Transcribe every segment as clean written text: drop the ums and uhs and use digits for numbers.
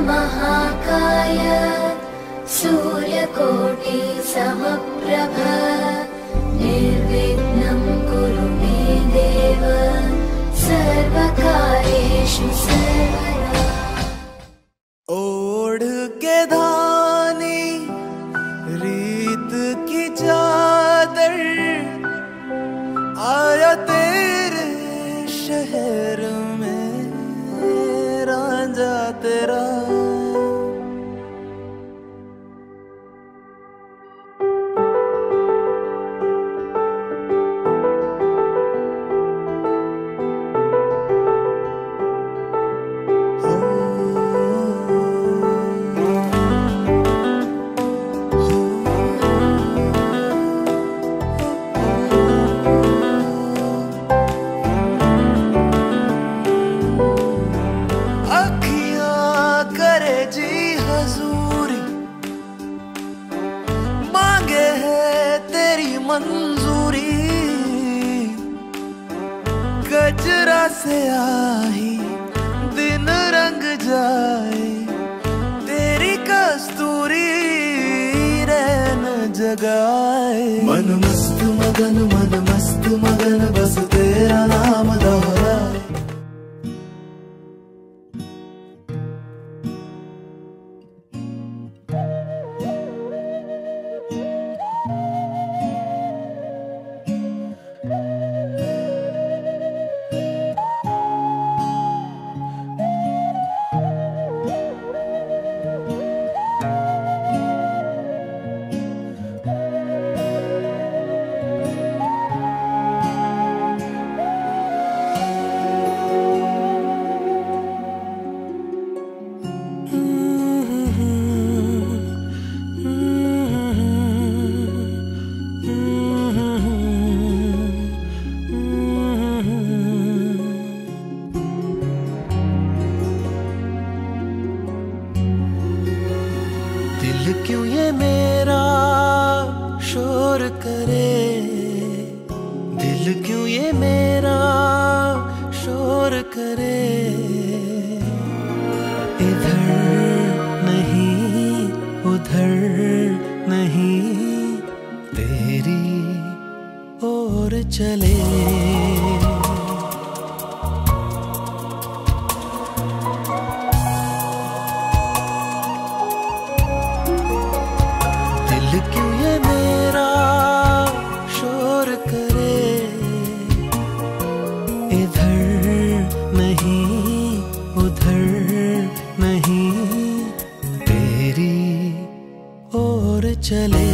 महाकाय सूर्यकोटि समप्रभ निर्विघ्नं कुरु मे देव सर्वकार्येषु सर्वदा। ओढ़ के धानी रीत की चादर आया तेरे शहर में रांझा तेरा। मंजूरी गजरा से आई दिन रंग जाए तेरी कस्तूरी रैन जगाए। मन मस्त मगन बस तेरा नाम दोहराए। दिल क्यों ये मेरा शोर करे, दिल क्यों ये मेरा शोर करे। इधर नहीं उधर नहीं तेरी ओर चले। क्यों ये मेरा शोर करे, इधर नहीं उधर नहीं तेरी ओर चले।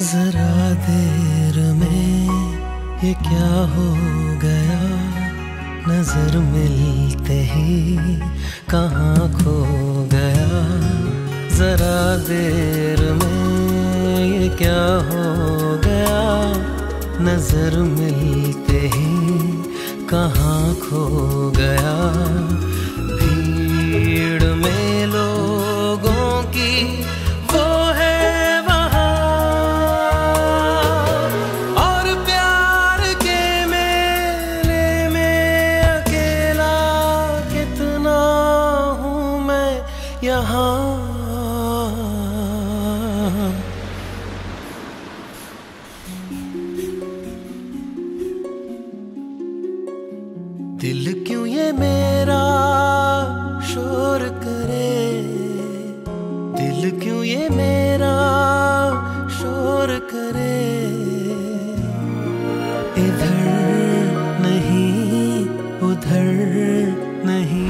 जरा देर में ये क्या हो गया, नजर मिलते ही कहाँ खो गया। जरा देर में ये क्या हो गया, नजर मिलते ही कहाँ खो गया। भीड़ में लोगों की वो है यहाँ। दिल क्यों ये मेरा शोर करे, दिल क्यों ये मेरा शोर करे। इधर नहीं उधर नहीं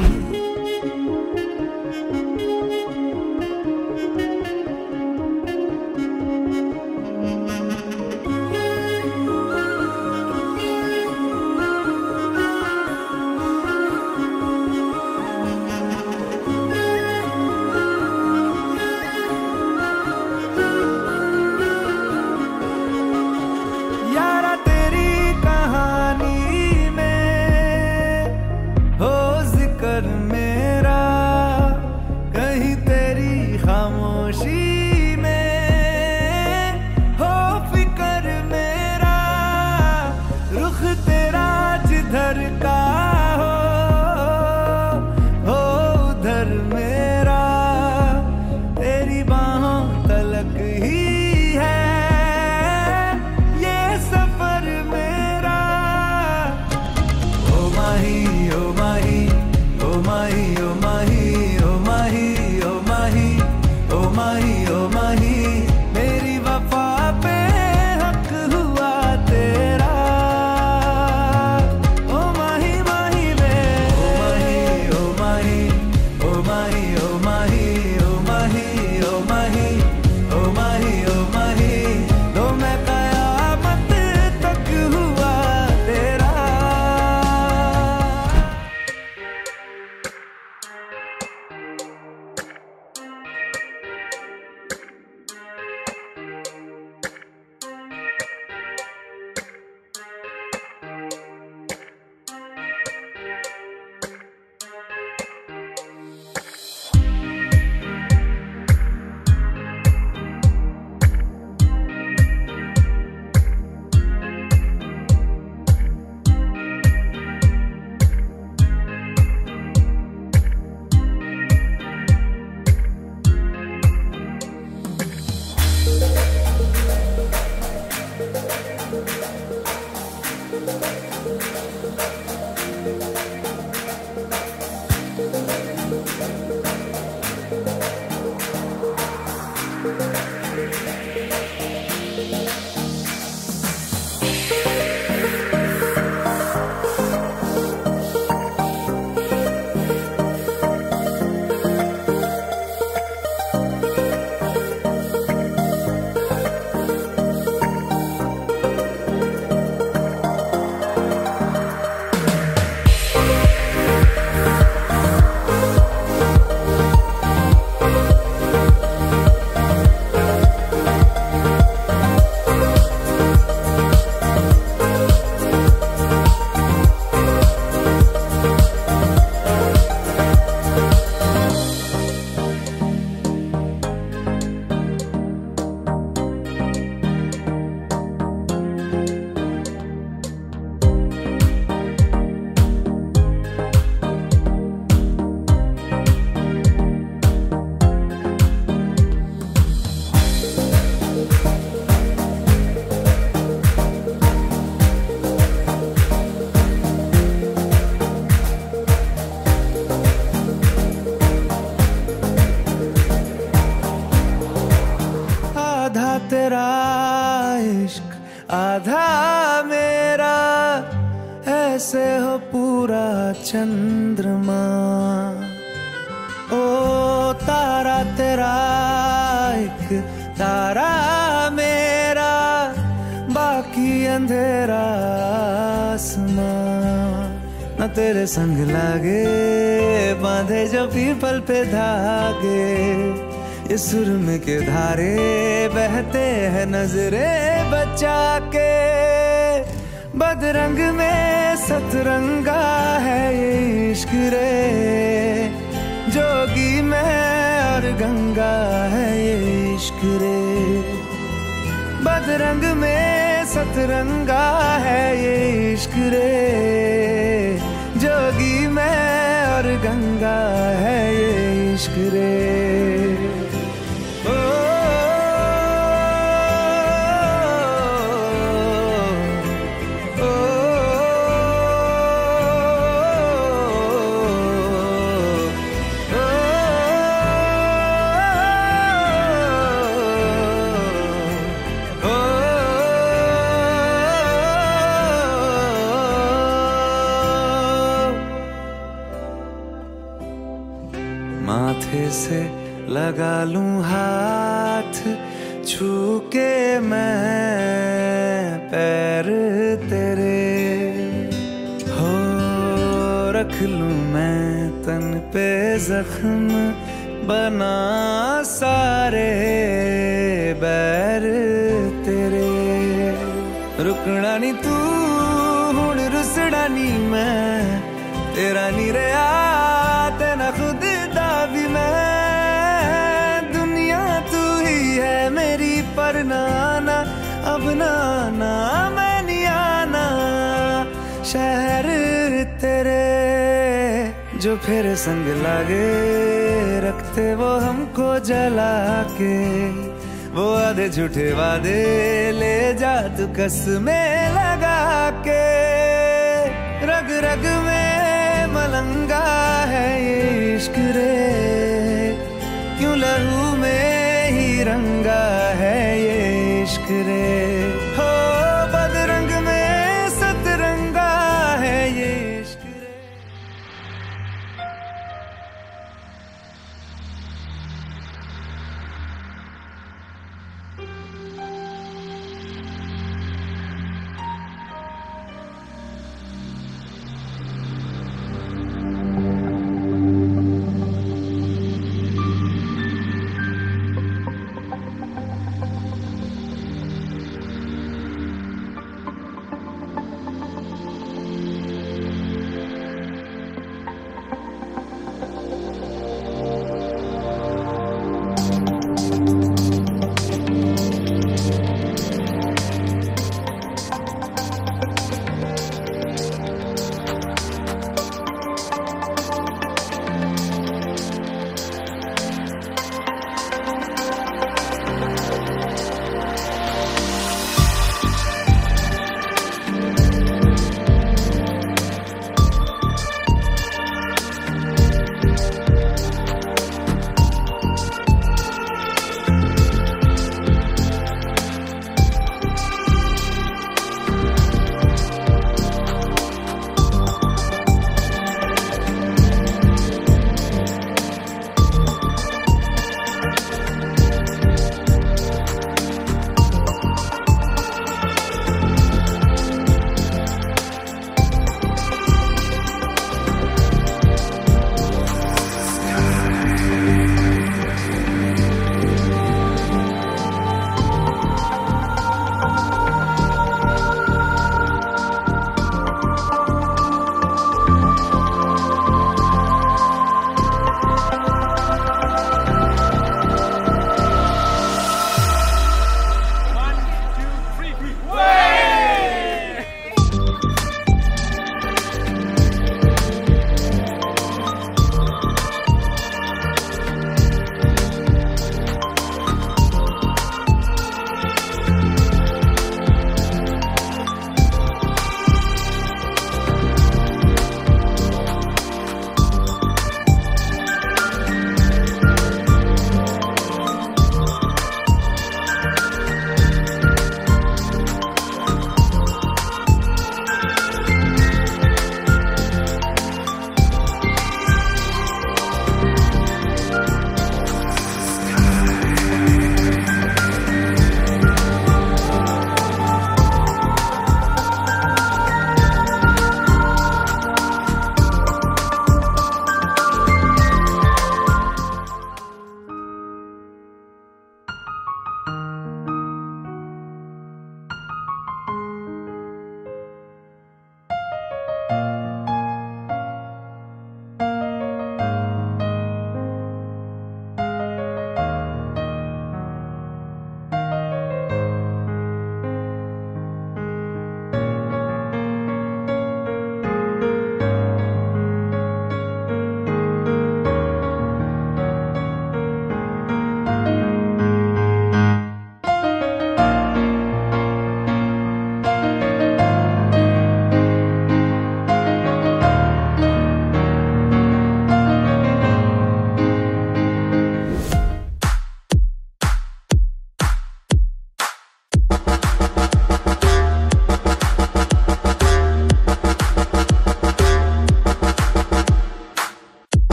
चंद्रमा। ओ तारा तेरा एक तारा मेरा, बाकी अंधेरा आसमां। न तेरे संग लागे बांधे जो पीपल पे धागे, ये सुरमे के धारे बहते हैं नजरे बचा के। बदरंग में सतरंगा है ये इश्क रे, जोगी में और गंगा है ये इश्क रे। बदरंग में सतरंगा है ये इश्क रे, जोगी में और गंगा है ये इश्क रे। माथे से लगा लूं हाथ, छू के मैं पैर तेरे, हो रख लूं मैं तन पे जख्म, बना सारे बैर तेरे। रुकना नी तू हुण रुसड़ा नी मैं, तेरा नी रहा तेना खुद दा भी मैं। दुनिया तू ही है मेरी पर नाना, अब नाना मैं नहीं आना। शहर तेरे जो फिर संग लागे, रखते वो हमको जला के। वो आधे झूठे वादे ले जा तू कसमें लगा के। रग रग में मलंगा है ये इश्क रे, क्यों लहू में ही रंगा है ये इश्क रे। हो बदरंग में सतरंगा है ये इश्क रे।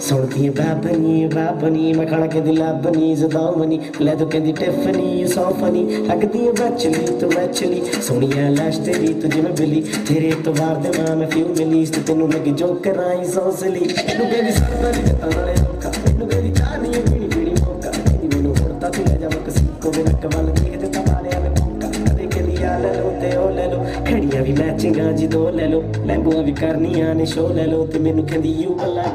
सुनती बाबनी मैं खड़ा के दिला बनी जदावनी ले तो कहती टिफनी सोफनी लगदी है बचली तो बचली सोनिया लाश तेरी तुझे मैं बिली तेरे तो बार दे मां मैं फ्यू मिली तो तेनू लगी जो कराई सोसली तेनू कहती सरदारी दे ताले रोका तेनू कहती चानी बीड़ी बीड़ी मौका कहती मैनू होता तू ले जा बकसी को मेरा कवाल देख दे तमारे आले मौका कदे के लिया ले लो ते ओ ले लो खड़ियां भी मैचिंग जी दो ले लो लैम्बो भी करनियां ने शो ले लो ते मैनू कहती यू बल्ला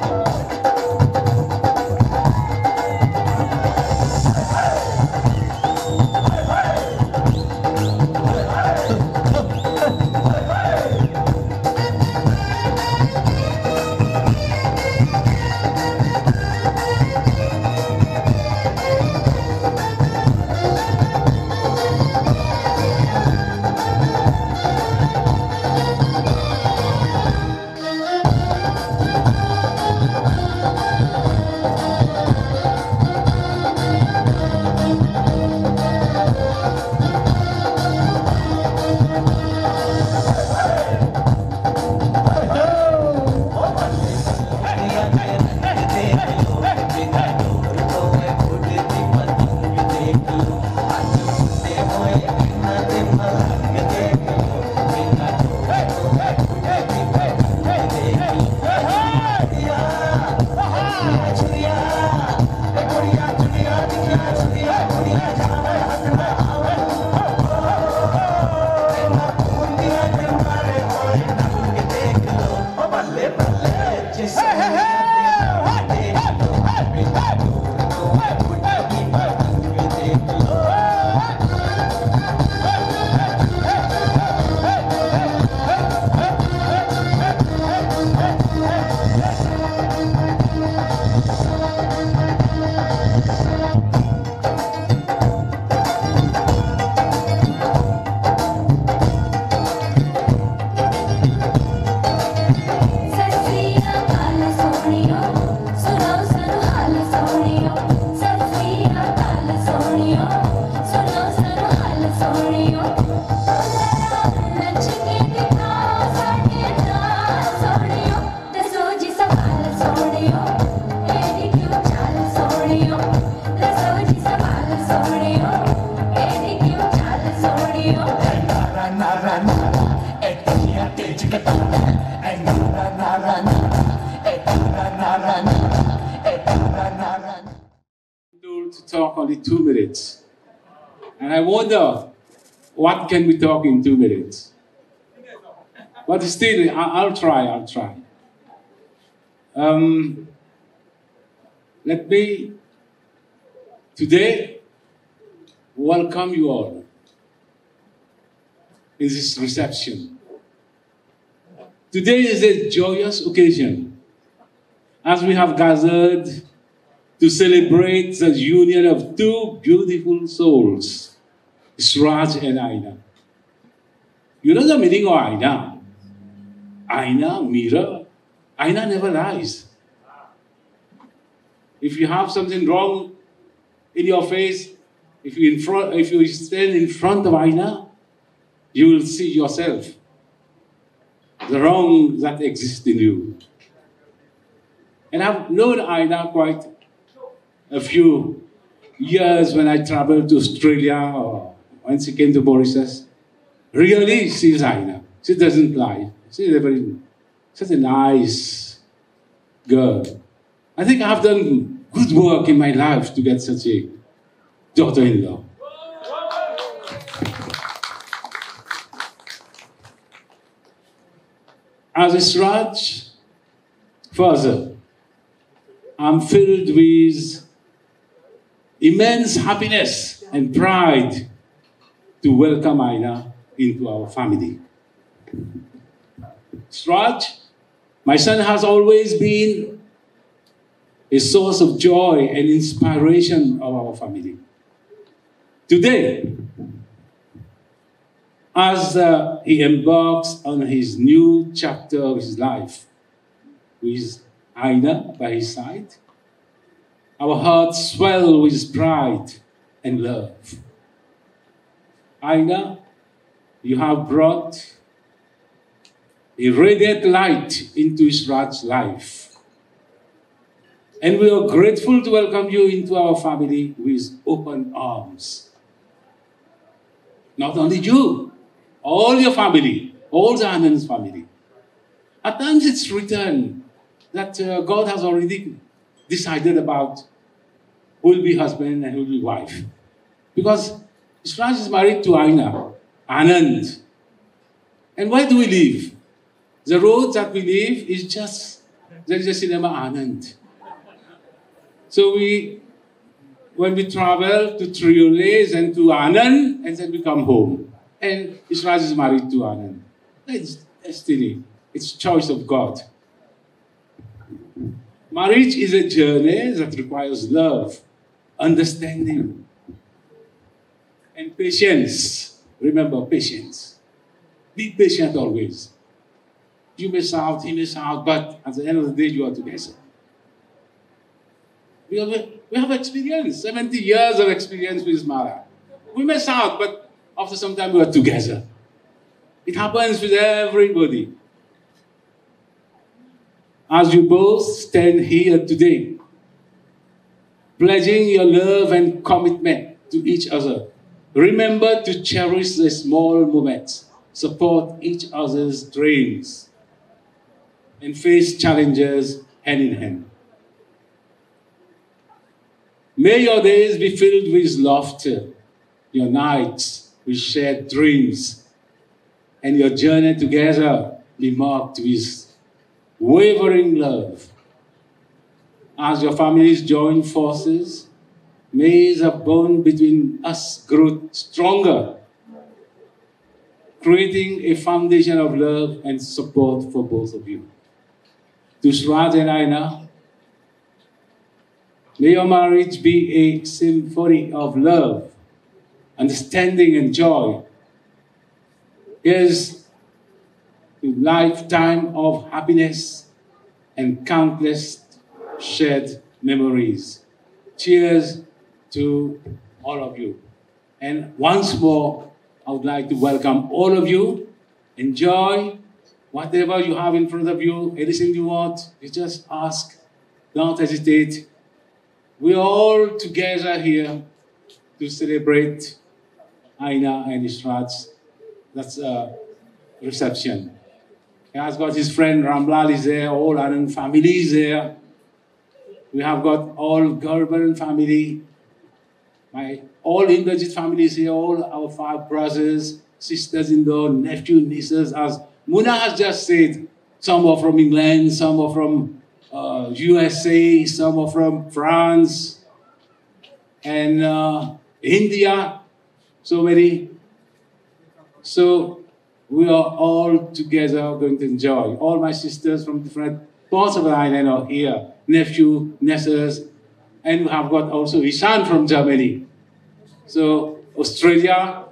To talk only 2 minutes. And I wonder, what can we talk in 2 minutes? But still, I'll try. Let me, today, welcome you all in this reception. Today is a joyous occasion, as we have gathered to celebrate the union of two beautiful souls, Suraj and Aina. You know the meaning of Aina? Aina, mirror. Aina never lies. If you have something wrong in your face, if you stand in front of Aina, you will see yourself, the wrong that exists in you. And I've known Aina quite a few years when I traveled to Australia or when she came to Mauritius. Really, she's Aina. She doesn't lie. She's such a nice girl. I think I've done good work in my life to get such a daughter-in-law. As Israj further, I'm filled with immense happiness and pride to welcome Aina into our family. Sraj, my son, has always been a source of joy and inspiration of our family. Today, as he embarks on his new chapter of his life, with Aina by his side, our hearts swell with pride and love. Aina, you have brought a radiant light into Israj's life. And we are grateful to welcome you into our family with open arms. Not only you, all your family, all the Anand's family. At times it's written that God has already decided about who will be husband and who will be wife. Because Israj is married to Aina, Anand. And where do we live? The road that we live is just, there is a cinema Anand. So when we travel to Trioles and to Anand, and then we come home. And Israj is married to Anand. It's destiny. It's choice of God. Marriage is a journey that requires love, understanding, and patience. Remember, patience. Be patient always. You miss out, he miss out, but at the end of the day, you are together. We have experience, 70 years of experience with Mara. We miss out, but after some time, we are together. It happens with everybody. As you both stand here today, pledging your love and commitment to each other, remember to cherish the small moments, support each other's dreams, and face challenges hand in hand. May your days be filled with laughter, your nights with shared dreams, and your journey together be marked with wavering love. As your families join forces, may the bond between us grow stronger, creating a foundation of love and support for both of you. To Sraj and Aina, may your marriage be a symphony of love, understanding, and joy. Here's a lifetime of happiness and countless shared memories. Cheers to all of you. And once more, I would like to welcome all of you. Enjoy whatever you have in front of you, anything you want, you just ask. Don't hesitate. We're all together here to celebrate Aina and Israj. That's a reception. He has got his friend Ramlal is there, all Anand family is there. We have got all Garban family, all Indrajit families here, all our 5 brothers, sisters-in-law, nephew, nieces. As Muna has just said, some are from England, some are from USA, some are from France, and India, so many. So we are all together going to enjoy. All my sisters from different parts of the island are here. Nephew, nieces, and we have got also Ishan from Germany. So Australia,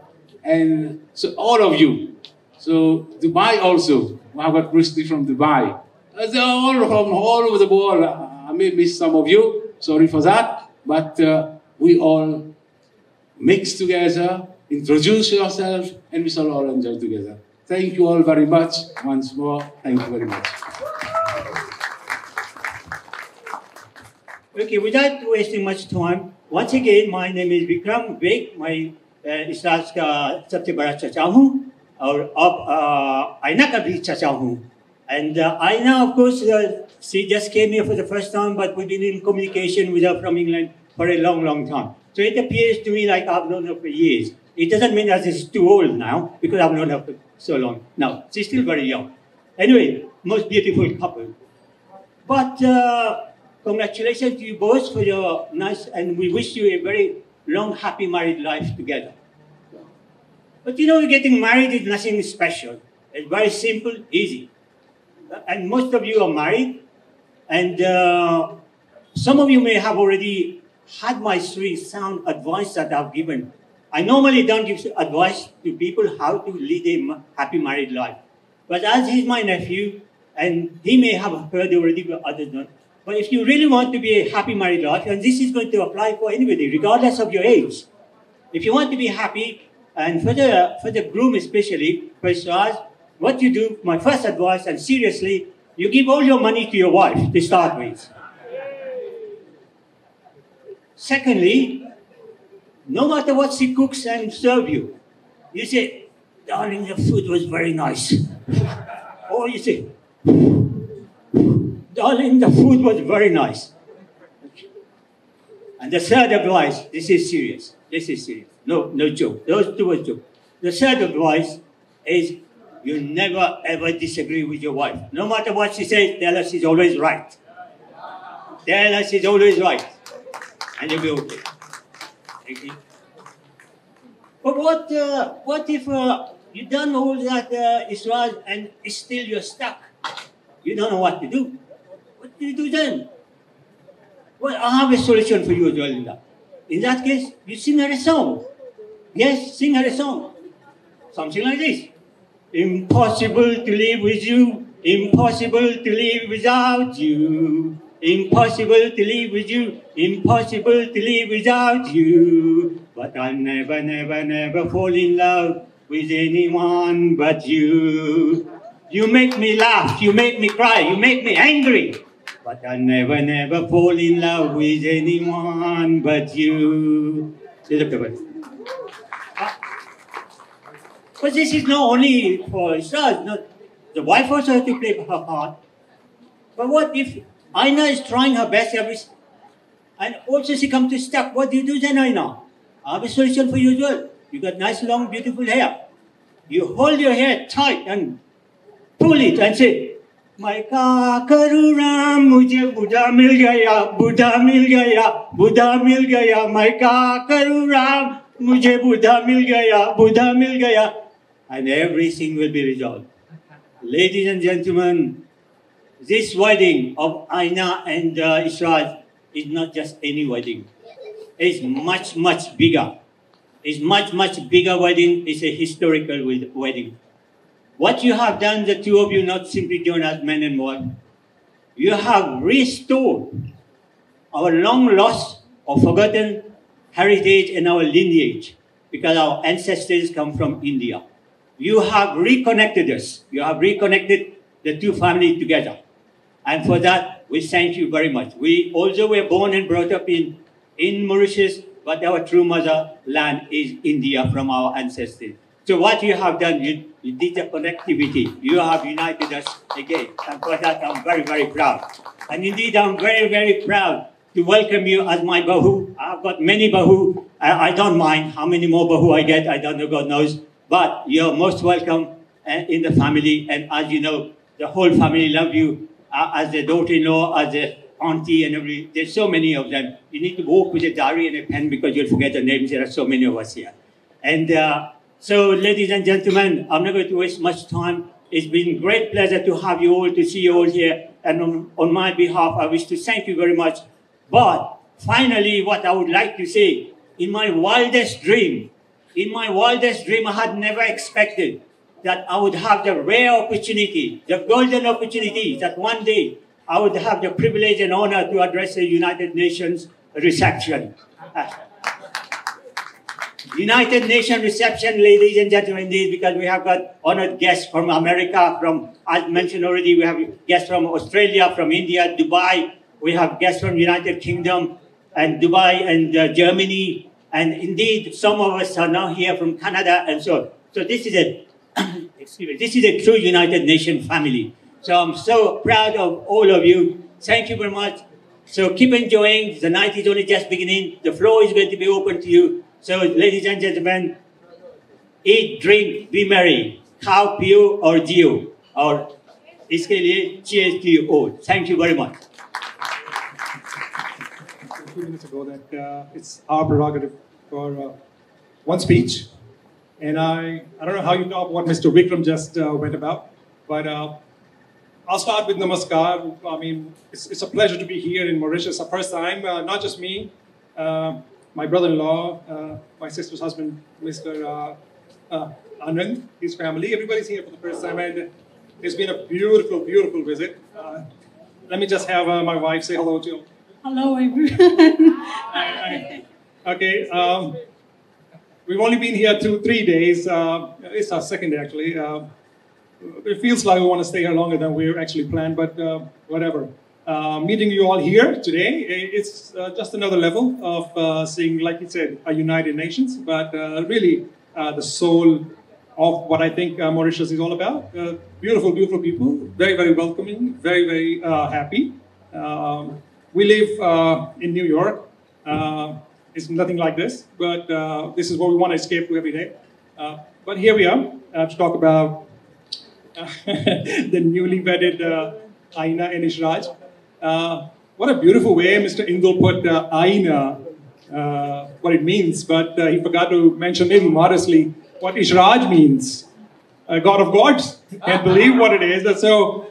and so all of you. So Dubai also. We have got Christy from Dubai. They're all from all over the world. I may miss some of you. Sorry for that. But we all mix together, introduce yourself, and we shall all enjoy together. Thank you all very much. Once more, thank you very much. Okay, without wasting much time, once again, my name is Vikram Vek. मैं इस राज का सबसे बड़ा चचा हूँ और अब आयना का भी चचा हूँ. And Aina, of course, she just came here for the first time, but we've been in communication with her from England for a long, long time. So it appears to me like I've known her for years. It doesn't mean that she's too old now, because I've known her for so long. No, she's still very young. Anyway, most beautiful couple. But congratulations to you both for your nice, and we wish you a very long, happy married life together. But you know, getting married is nothing special. It's very simple, easy. And most of you are married, and some of you may have already had my 3 sound advice that I've given. I normally don't give advice to people how to lead a happy married life. But as he's my nephew, and he may have heard already, but others don't. But if you really want to be a happy married life, and this is going to apply for anybody, regardless of your age. If you want to be happy, and for the groom especially, for Siraj, what you do, my first advice, and seriously, you give all your money to your wife to start with. Secondly, no matter what she cooks and serve you, you say, darling, the food was very nice. Or you say, darling, the food was very nice. And the third advice, this is serious. This is serious. No joke. Those two are jokes. The third advice is, you never ever disagree with your wife. No matter what she says, tell her she's always right. Tell her she's always right. And you'll be okay. Okay. But what if you've done all that, Israel, and still you're stuck? You don't know what to do. What do you do then? Well, I have a solution for you as well in that. In that case, you sing her a song. Yes, sing her a song. Something like this. Impossible to live with you, impossible to live without you. Impossible to live with you, impossible to live without you. But I'll never, never, never fall in love with anyone but you. You make me laugh, you make me cry, you make me angry. But I'll never, never fall in love with anyone but you. But this is not only for Israel, not the wife also has to play her part. But what if Aina is trying her best and also she comes to stuck? What do you do then, Aina? I have a solution for you as well. You got nice, long, beautiful hair. You hold your hair tight and pull it and say, "My ka karu ram, mujhe Buddha mil gaya, Buddha mil gaya, Buddha mil gaya. My ka karu ram, mujhe Buddha mil gaya, Buddha mil gaya." And everything will be resolved. Ladies and gentlemen, this wedding of Aina and Israel is not just any wedding. It's much, much bigger. It's much, much bigger wedding. It's a historical wedding. What you have done, the two of you, not simply joined as man and wife, you have restored our long lost or forgotten heritage and our lineage, because our ancestors come from India. You have reconnected us. You have reconnected the two families together. And for that, we thank you very much. We also were born and brought up in Mauritius, but our true motherland is India from our ancestors. So what you have done, you did the connectivity. You have united us again. And for that, I'm very, very proud. And indeed, I'm very, very proud to welcome you as my Bahu. I've got many Bahu. I don't mind how many more Bahu I get. I don't know, God knows. But you're most welcome in the family. And as you know, the whole family love you as a daughter-in-law, as a auntie, and everything. There's so many of them. You need to walk with a diary and a pen because you'll forget the names. There are so many of us here. And so, ladies and gentlemen, I'm not going to waste much time. It's been a great pleasure to have you all, to see you all here. And on my behalf, I wish to thank you very much. But finally, what I would like to say, in my wildest dream, I had never expected that I would have the rare opportunity, the golden opportunity, that one day I would have the privilege and honor to address the United Nations reception. United Nations reception, ladies and gentlemen, indeed, because we have got honored guests from America, from, as mentioned already, we have guests from Australia, from India, Dubai. We have guests from United Kingdom and Dubai and Germany. And indeed, some of us are now here from Canada and so on. So this is a, excuse me, this is a true United Nations family. So I'm so proud of all of you. Thank you very much. So keep enjoying. The night is only just beginning. The floor is going to be open to you. So ladies and gentlemen, eat, drink, be merry. Khao, piyo or jiyo. Or iske liye cheers to you all. Thank you very much. A few minutes ago that it's our prerogative for one speech. And I don't know how you top what Mr. Vikram just went about, but I'll start with Namaskar. I mean, it's a pleasure to be here in Mauritius. The first time, not just me, my brother-in-law, my sister's husband, Mr. Anand, his family. Everybody's here for the first time, and it's been a beautiful, beautiful visit. Let me just have my wife say hello to you. Hello, everyone. Okay. We've only been here 2-3 days. It's our second day, actually. It feels like we want to stay here longer than we actually planned, but whatever. Meeting you all here today, it's just another level of seeing, like you said, a United Nations, but really the soul of what I think Mauritius is all about. Beautiful, beautiful people, very, very welcoming, very, very happy. We live in New York. It's nothing like this, but this is what we want to escape to every day. But here we are to talk about the newly wedded Aina and Ishraj. What a beautiful way Mr. Indul put Aina, what it means, but he forgot to mention little modestly what Ishraj means. God of gods. Can't believe what it is. And so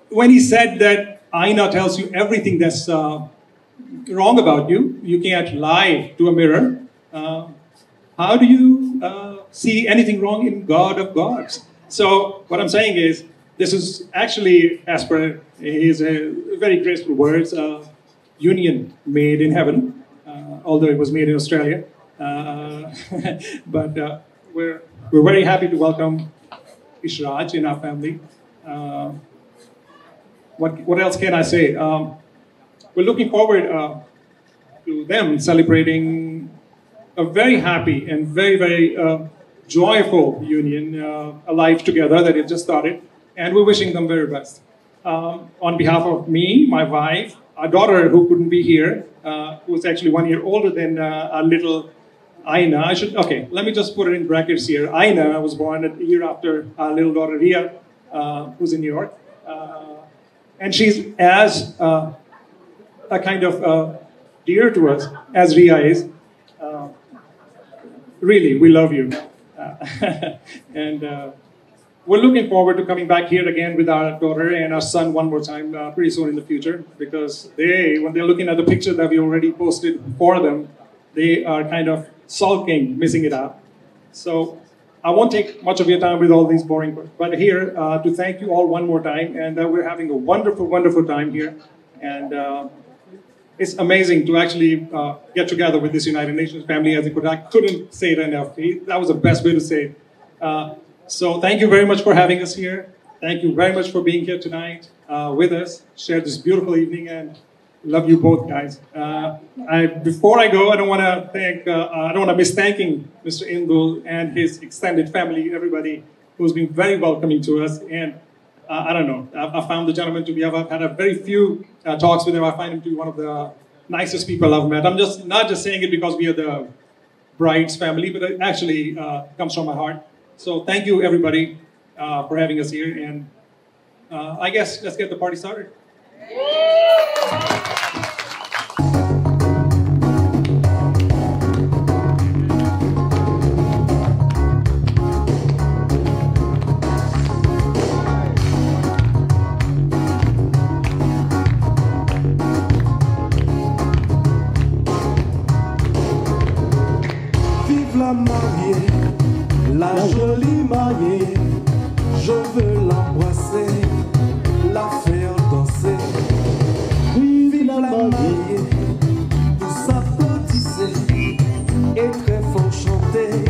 when he said that Aina tells you everything that's wrong about you, you can't lie to a mirror. How do you see anything wrong in God of gods? So what I'm saying is, this is actually, as per his very graceful words, union made in heaven, although it was made in Australia. But we're very happy to welcome Ishraj in our family. What else can I say? We're looking forward to them celebrating a very happy and very, very joyful union, a life together that they've just started, and we're wishing them very best. On behalf of me, my wife, our daughter who couldn't be here, who's actually 1 year older than our little Aina. Let me just put it in brackets here. Aina was born a year after our little daughter Ria, who's in New York. And she's as a kind of dear to us as Ria is. Really, we love you. And we're looking forward to coming back here again with our daughter and our son one more time pretty soon in the future, because when they're looking at the picture that we already posted for them, they are kind of sulking, missing it out. So I won't take much of your time with all these boring words, but here to thank you all one more time, and we're having a wonderful, wonderful time here. And it's amazing to actually get together with this United Nations family, as I couldn't say it enough. That was the best way to say it. So thank you very much for having us here. Thank you very much for being here tonight with us, share this beautiful evening, and love you both, guys. Before I go, I don't want to miss thanking Mr. Indul and his extended family, everybody who's been very welcoming to us. And I don't know, I found the gentleman to be, I've had a very few talks with him. I find him to be one of the nicest people I've met. I'm just not just saying it because we are the bride's family, but it actually comes from my heart. So thank you, everybody, for having us here. And I guess let's get the party started. Vive la mariée, la jolie mariée, je veux l'embrasser, la faire danser. Vive la mariée, tous applaudissez et très fort chanter.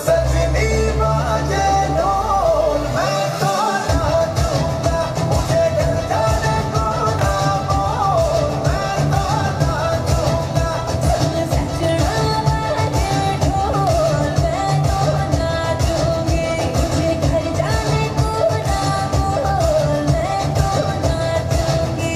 सजनी बाजे ढोल मैं तो नाचूंगा मुझे घर जाने को ना बोल मैं तो नाचूंगा सजना बाजे ढोल मैं तो नाचूंगी मुझे घर जाने को ना बोल मैं तो नाचूंगी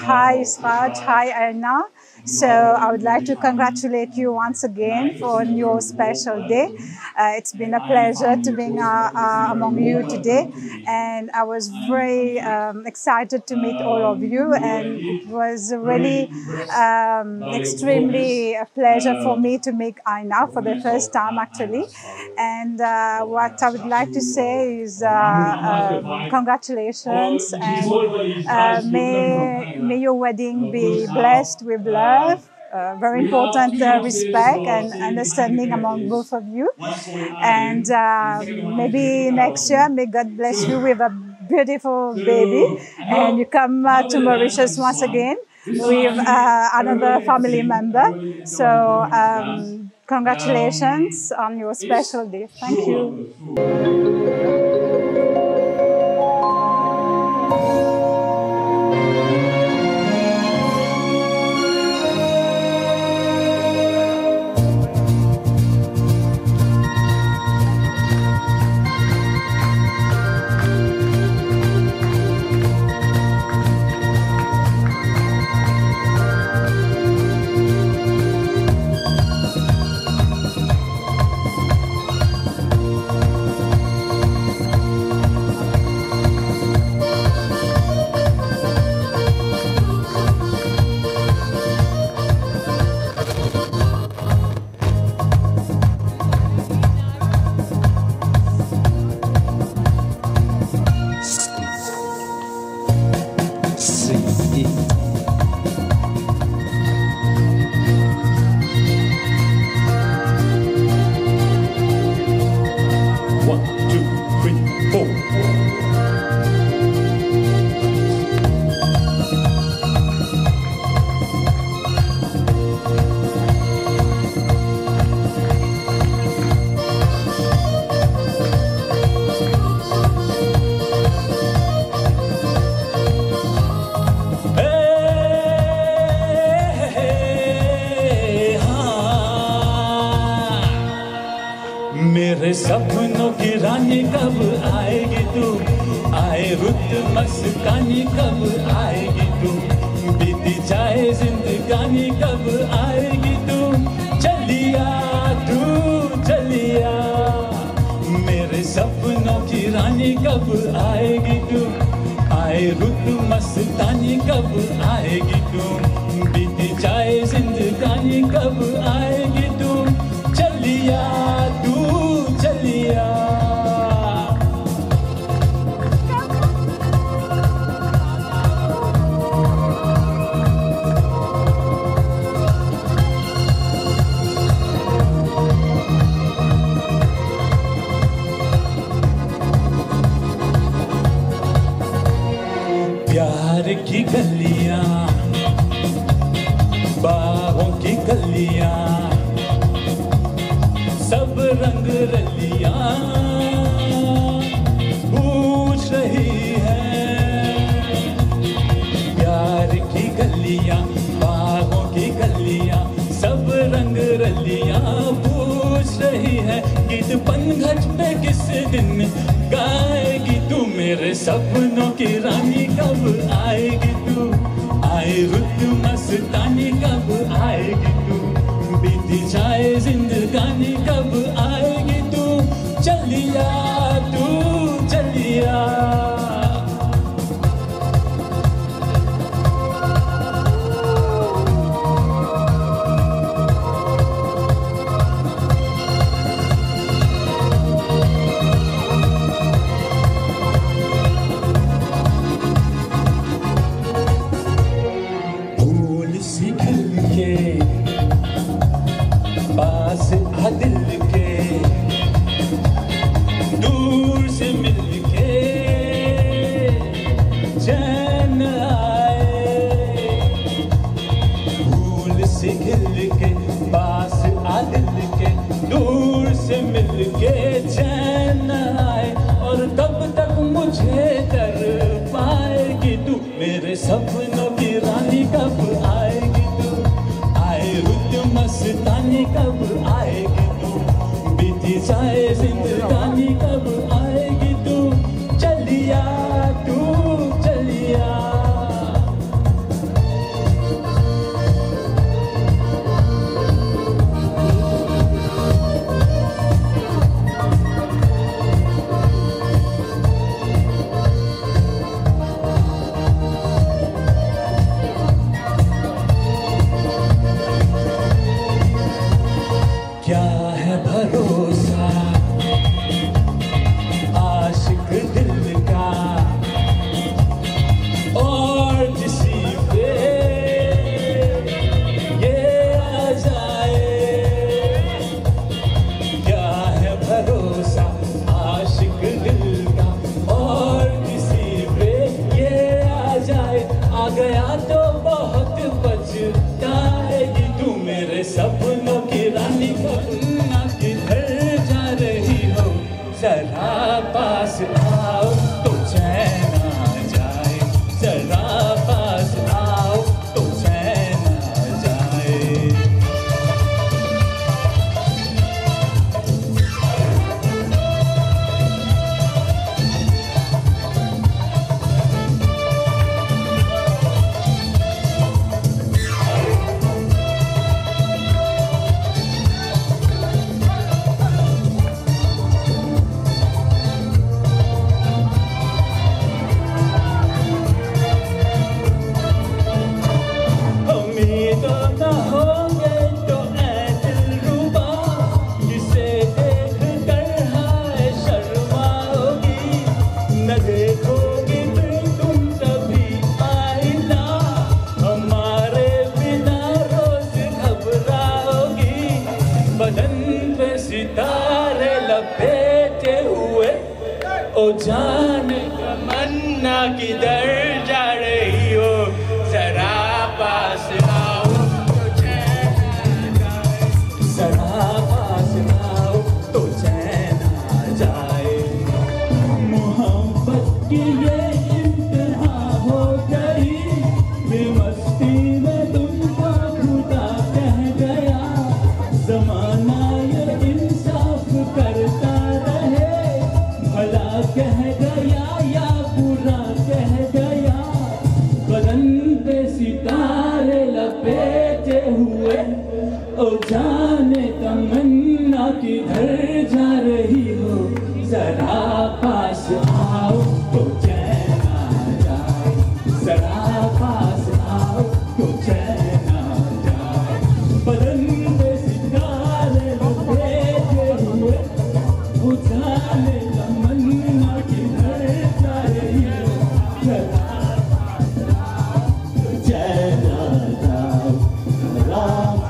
Hi Sraj, hi Arna. So I would like to congratulate you once again for your special day. It's been a pleasure to be among you today, and I was very excited to meet all of you, and it was really extremely a pleasure for me to meet Aina for the first time actually. And what I would like to say is congratulations, and may your wedding be blessed with love, very important respect and understanding among both of you. And maybe next year, may God bless you with a beautiful baby, and you come to Mauritius once again with another family member. So congratulations on your special day. Thank you. मेरे सपनों की रानी कब आएगी तू, आए रुत मस्तानी कब आएगी तू, बीती जाए जिंदगानी कब आएगी तू, चलिया तू चलिया। की रानी कब आएगी तू, आए रुत मस्तानी कब आएगी तू, बीती जाए जिंदगानी कब आएगी तू, चलिया तू चलिया। प्यार की गलियां, बाहों की गलियां, सब रंग रलियां पूछ रही है। प्यार की गलियां, बाहों की गलियां, सब रंग रलियां पूछ रही है। गीत पनघट पे किस दिन गाएगी तू, मेरे सपनों की रानी कब आएगी तू, आए रुत मस्तानी कब आएगी तू, बीती जाए जिंदगानी कब आएगी तू, चलिया तू चलिया। पास आ दिल के, दूर से मिल के चैन आए, भूल से खिल के पास आ दिल के, दूर से मिल के चैन आए। और कब तक मुझे कर पाएगी तू, मेरे सपनों की रानी कब आएगी तू, आए रुत मस्तानी कब आएगी तू, बीती जाए जिंदगानी कब आएगी तू, चलिया तू चलिया। क्या है भरोसा आशिक दिल का, और किसी पे ये आ जाए। क्या है भरोसा आशिक दिल का, और किसी पे ये आ जाए। आ गया तो बहुत पछताएगी तू, मेरे सपनों की रानी कब ना किधर जा रही हो, जरा पास आओ तो चैन आ जाए, जरा पास आओ तो चैन आ जाए। ओ जान तमन्ना किधर जा रही हो, जरा पास आओ तो चैन आ जाए, जरा पास आओ तो चैन आ जाए। मोहब्बत की ये इंतहा हो गई, बेमस्ती में तुमको खुदा कह गया, जमाना ये इंसाफ करता रहे, भला कह गया या बुरा कह गया, जाने तमन्ना किधर जाए ये जय राजा राम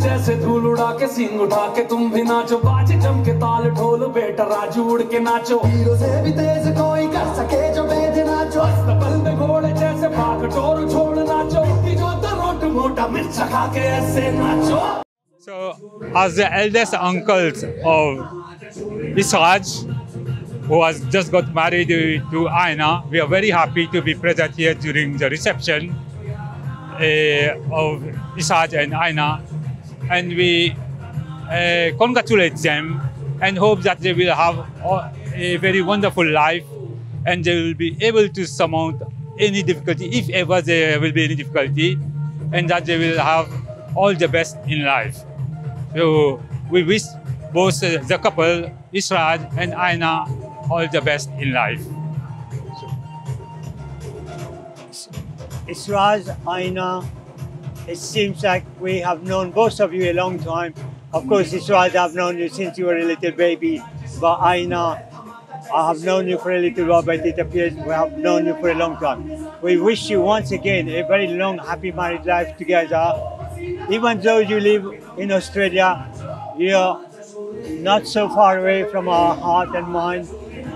जैसे धूल उड़ा के सींग उठा के तुम भी नाचो बाजे जम के ताल ढोल बेटा राजू उड़ के नाचो हीरो से भी तेज कोई कर सके जो बेद नाचो अस्तबल में घोड़े जैसे भाग टोर छोड़ नाचो कि जो रोट मोटा मिर्च खा के ऐसे नाचो. So, as the eldest uncles of Israj, who has just got married to Aina, we are very happy to be present here during the reception of Israj and Aina. And we congratulate them and hope that they will have a very wonderful life and they will be able to surmount any difficulty, if ever there will be any difficulty, and that they will have all the best in life. So we wish both the couple, Israj and Aina, all the best in life. Israj, Aina, it seems like we have known both of you a long time. Of course, Israj, I've known you since you were a little baby, but Aina, I have known you for a little while, but it appears we have known you for a long time. We wish you once again a very long, happy married life together. Even though you live in Australia, you're not so far away from our heart and mind.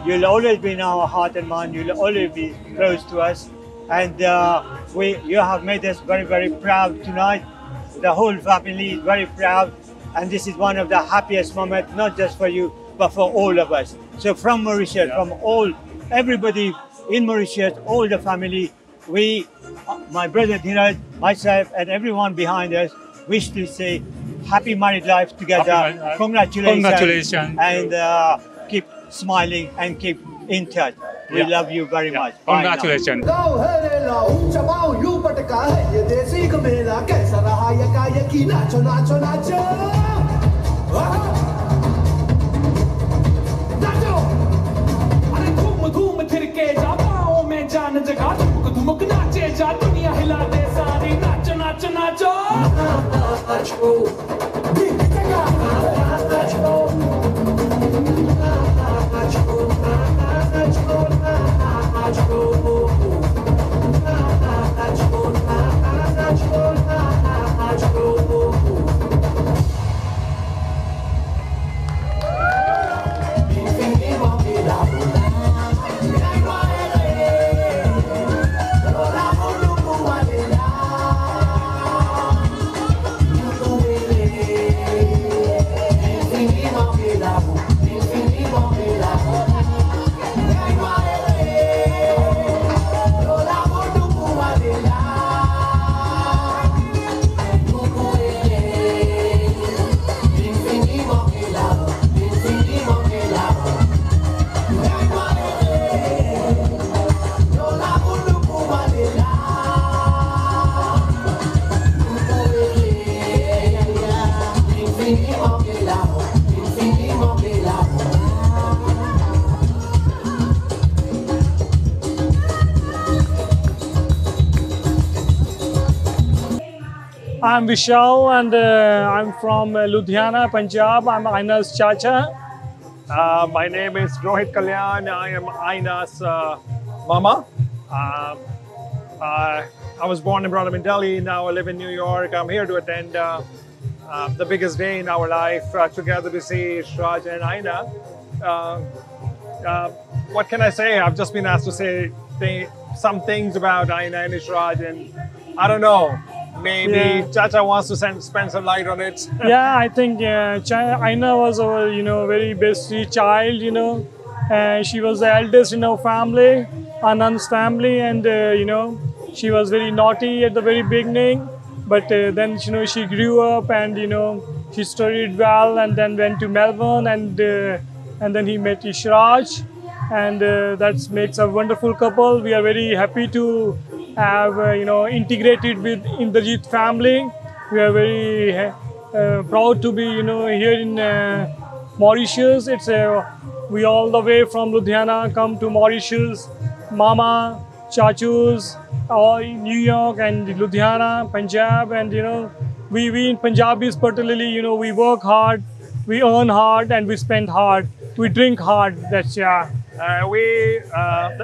You'll always be in our heart and mind. You'll always be close to us. And you have made us very, very proud tonight. The whole family is very proud. And this is one of the happiest moments, not just for you, but for all of us. So from Mauritius, from everybody in Mauritius, all the family, we, my brother Dheeraj, myself, and everyone behind us, wish to say happy married life together. Congratulations. And keep smiling and keep in touch. We love you very much. Congratulations. धूम थिरके जा पाओ में जान जगा धुमक धुमक नाचे जा दुनिया हिला दे सारी नाचो नाचो नाचो नाचो दिल जगा नाचो नाचो नाचो नाचो I'm Vishal and I'm from Ludhiana, Punjab. I'm Aina's chacha. My name is Rohit Kalyan. I am Aina's mama. I was born and brought up in Delhi. Now I live in New York. I'm here to attend the biggest day in our life together to see Israj and Aina. What can I say? I've just been asked to say some things about Aina and Israj, and I don't know. Maybe Chacha wants to spend some light on it. Yeah, I think Aina was our, very best child, she was the eldest in our family, Anand's family, and, she was very naughty at the very beginning. But then, she grew up and, she studied well and then went to Melbourne and then he met Israj. And that makes a wonderful couple. We are very happy to have, integrated with Indrajit family. We are very proud to be, here in Mauritius. We all the way from Ludhiana come to Mauritius. Mama, chachus, all in New York and Ludhiana, Punjab, and we in Punjabis particularly, we work hard, we earn hard, and we spend hard. We drink hard. That's the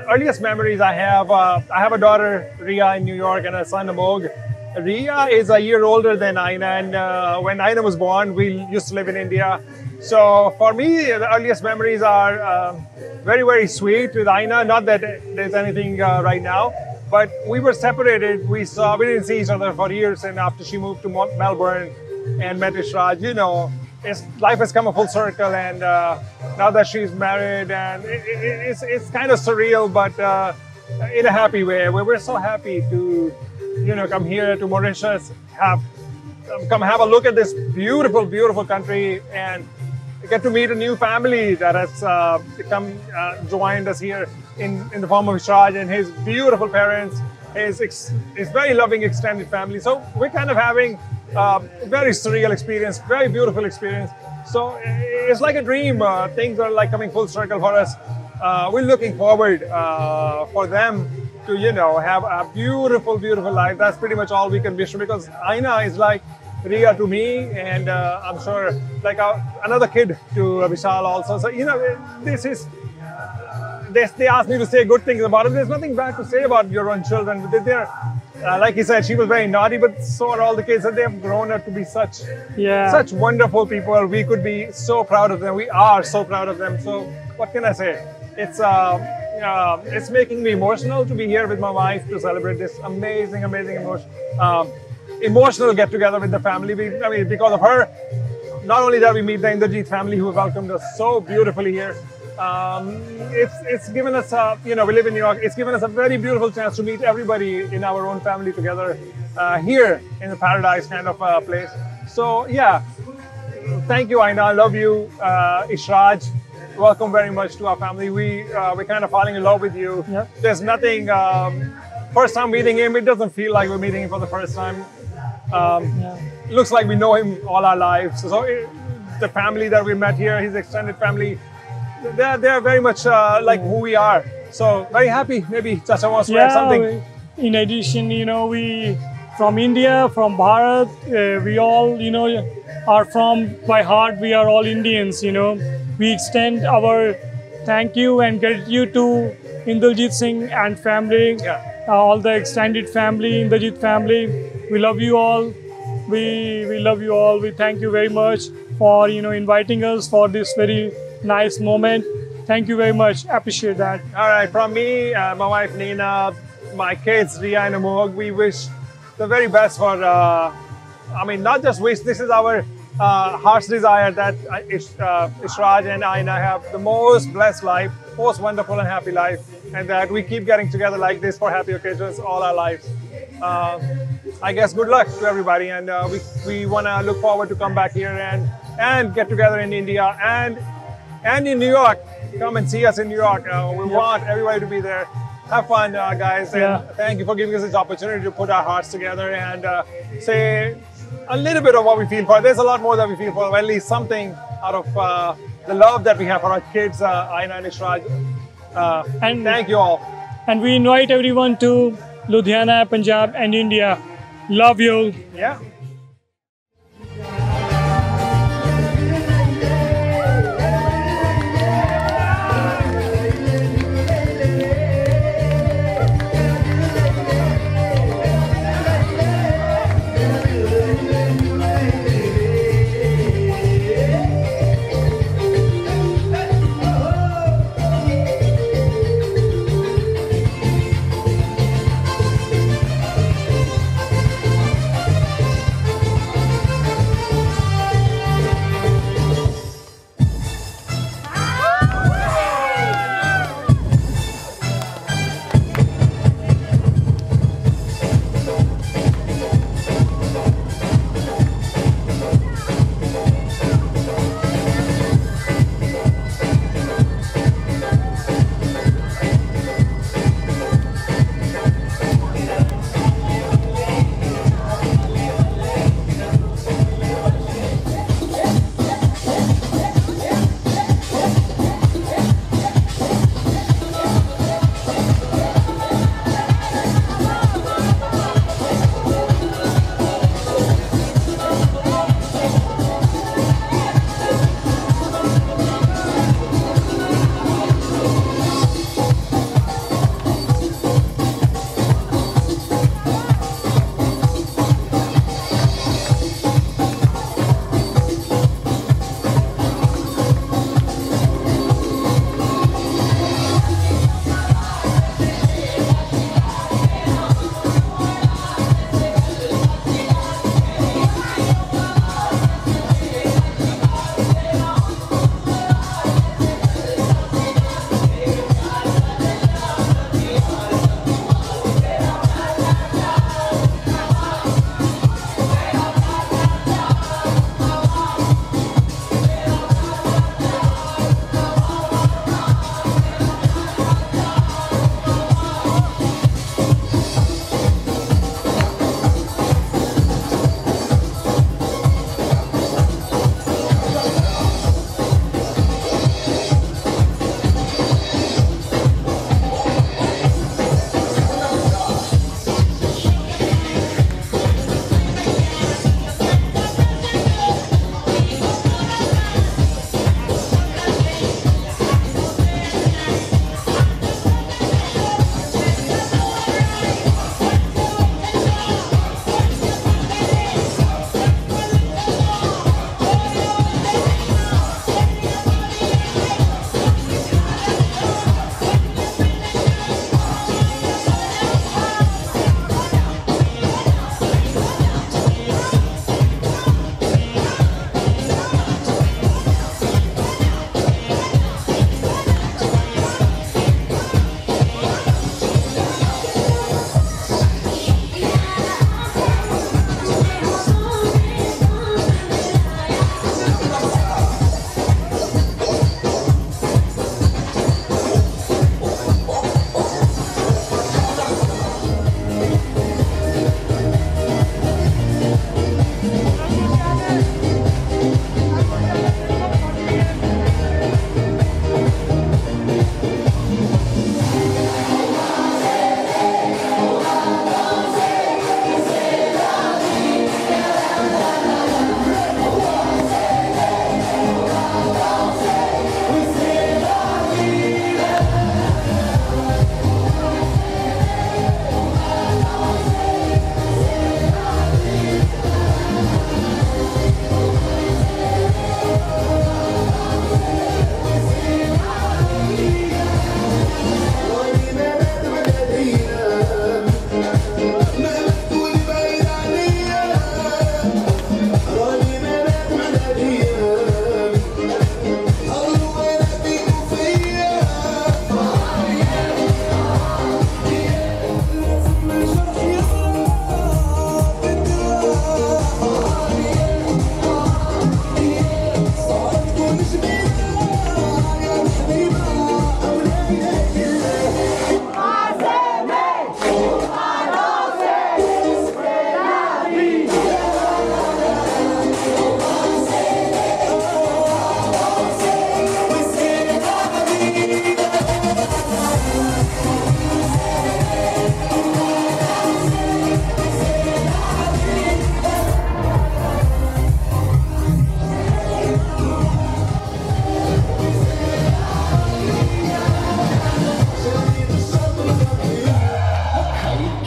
earliest memories I have a daughter, Ria, in New York, and a son, Amog. Ria is a year older than Aina, and when Aina was born, we used to live in India. So for me, the earliest memories are very, very sweet with Aina. Not that there's anything right now, but we were separated. We didn't see each other for years, and after she moved to Melbourne and met Ishraj, life has come a full circle, and now that she's married, and it's kind of surreal, but in a happy way. We're so happy to come here to Mauritius, come have a look at this beautiful, beautiful country, and get to meet a new family that has joined us here in the form of Ishraj and his beautiful parents, his very loving extended family. So we're kind of having very surreal experience, very beautiful experience. So it's like a dream. Things are like coming full circle for us. We're looking forward for them to, have a beautiful, beautiful life. That's pretty much all we can wish for, because Aina is like Ria to me, and I'm sure like another kid to Vishal also. So, this is, they asked me to say good things about it. There's nothing bad to say about your own children. They're, like he said, she was very naughty, but so are all the kids, and they have grown up to be such wonderful people. We could be so proud of them. We are so proud of them. So what can I say? It's making me emotional to be here with my wife to celebrate this amazing, amazing emotional get-together with the family. Because of her, not only that we meet the Inderjeet family who welcomed us so beautifully here, it's given us, we live in New York, it's given us a very beautiful chance to meet everybody in our own family together here in the paradise kind of place. So yeah, thank you, Aina. I love you. Ishraj, welcome very much to our family. We're kind of falling in love with you. Yep. There's nothing, first time meeting him, it doesn't feel like we're meeting him for the first time. It looks like we know him all our lives. So the family that we met here, his extended family, they're very much like who we are. So very happy. Maybe Chacha wants to add something. In addition, we from India, from Bharat, we all, are from, by heart, we are all Indians, We extend our thank you and gratitude to Inderjeet Singh and family, all the extended family, Inderjeet family. We love you all. We love you all. We thank you very much for, inviting us for this very nice moment. Thank you very much. Appreciate that. All right. From me, my wife Nina, my kids Ria and Amog, we wish the very best for, not just wish, this is our heart's desire that Ishraj and Aina have the most blessed life, most wonderful and happy life, and that we keep getting together like this for happy occasions all our lives. I guess good luck to everybody, and we want to look forward to come back here and get together in India and in New York. Come and see us in New York. We want everybody to be there. Have fun, guys, and thank you for giving us this opportunity to put our hearts together and say a little bit of what we feel for. There's a lot more that we feel for, at least something out of the love that we have for our kids, Aina and Ishraj. And thank you all. And we invite everyone to Ludhiana, Punjab and India. Love you. Yeah.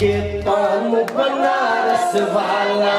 के पान बनारस वाला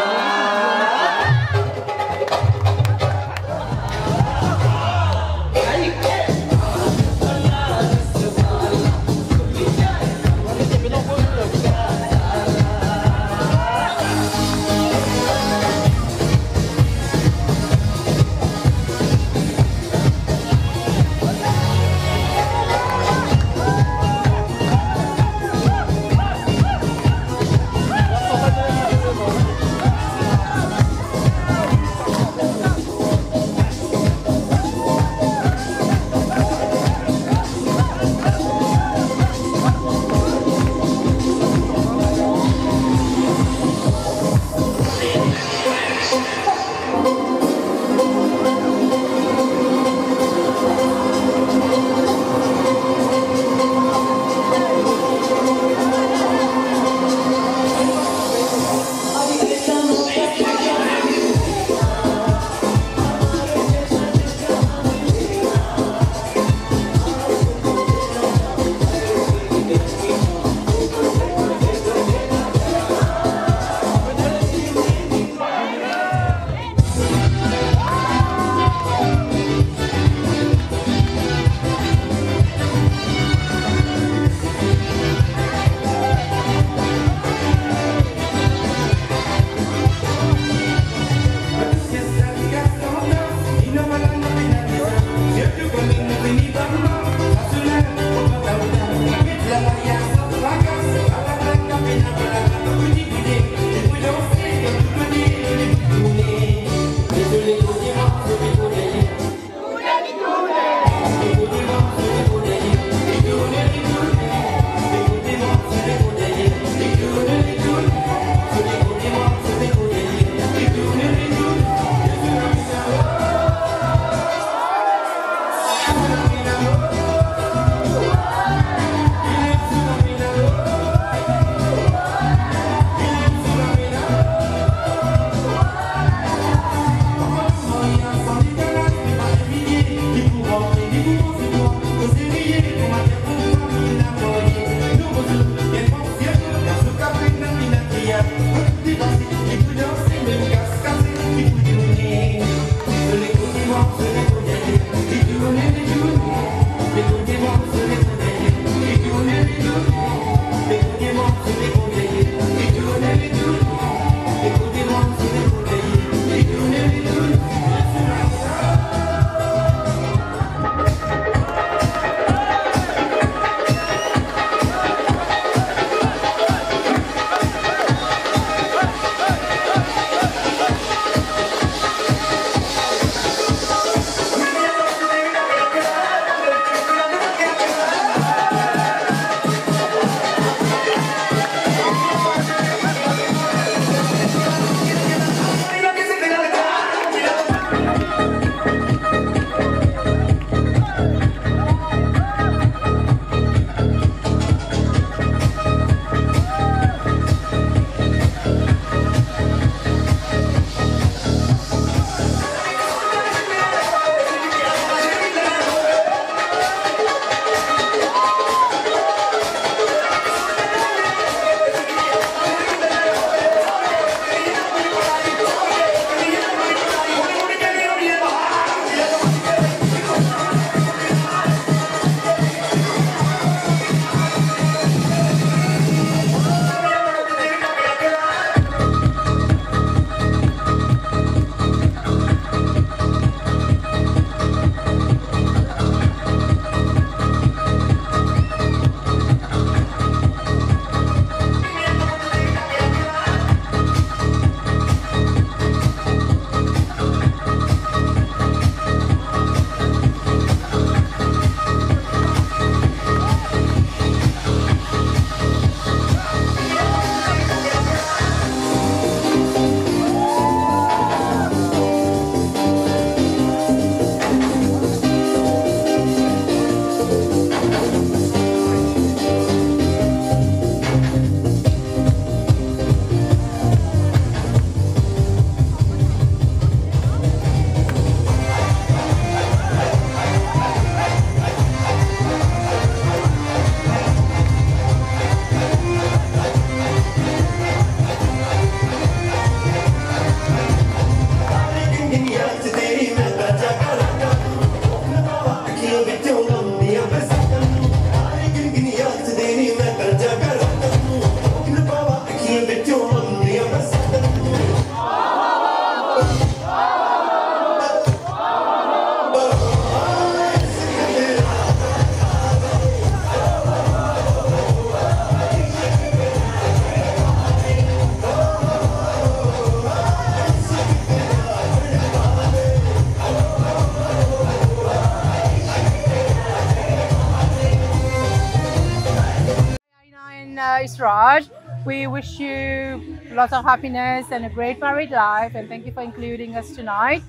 Israj, we wish you lots of happiness and a great married life, and thank you for including us tonight.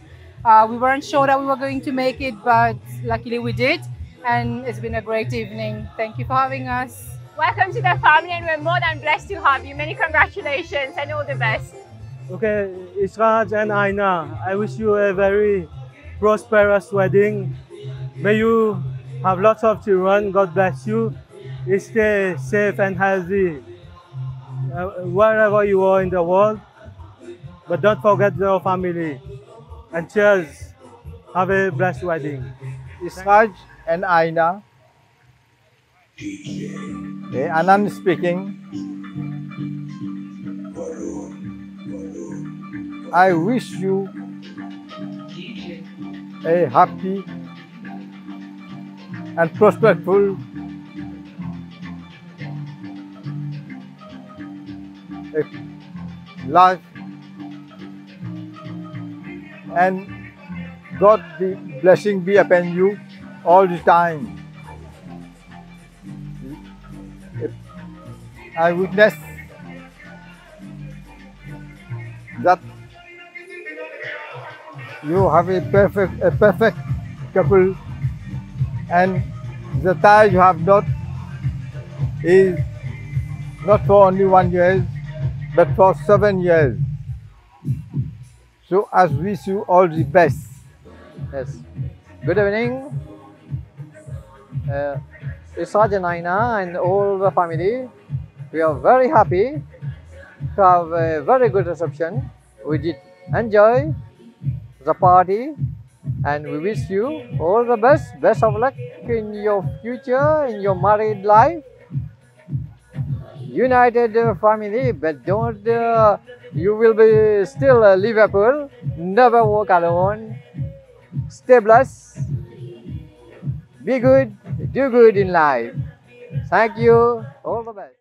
We weren't sure that we were going to make it, but luckily we did, and it's been a great evening. Thank you for having us. Welcome to the family, and we're more than blessed to have you. Many congratulations and all the best. Okay, Israj and Aina, I wish you a very prosperous wedding. May you have lots of children. God bless you. Stay safe and healthy wherever you are in the world. But don't forget your family. And cheers. Have a blessed wedding. Israj and Aina. Anand speaking. I wish you a happy and prosperous life, and God be blessing be upon you all the time. I witness that you have a perfect couple, and the tie you have not is not for only 1 year, but for 7 years. So I wish you all the best. Yes. Good evening, Israj and Aina and all the family. We are very happy to have a very good reception. We did enjoy the party, and we wish you all the best of luck in your future, in your married life. United family, but don't, you will be still Liverpool. Never walk alone. Stay blessed. Be good, do good in life. Thank you. All the best.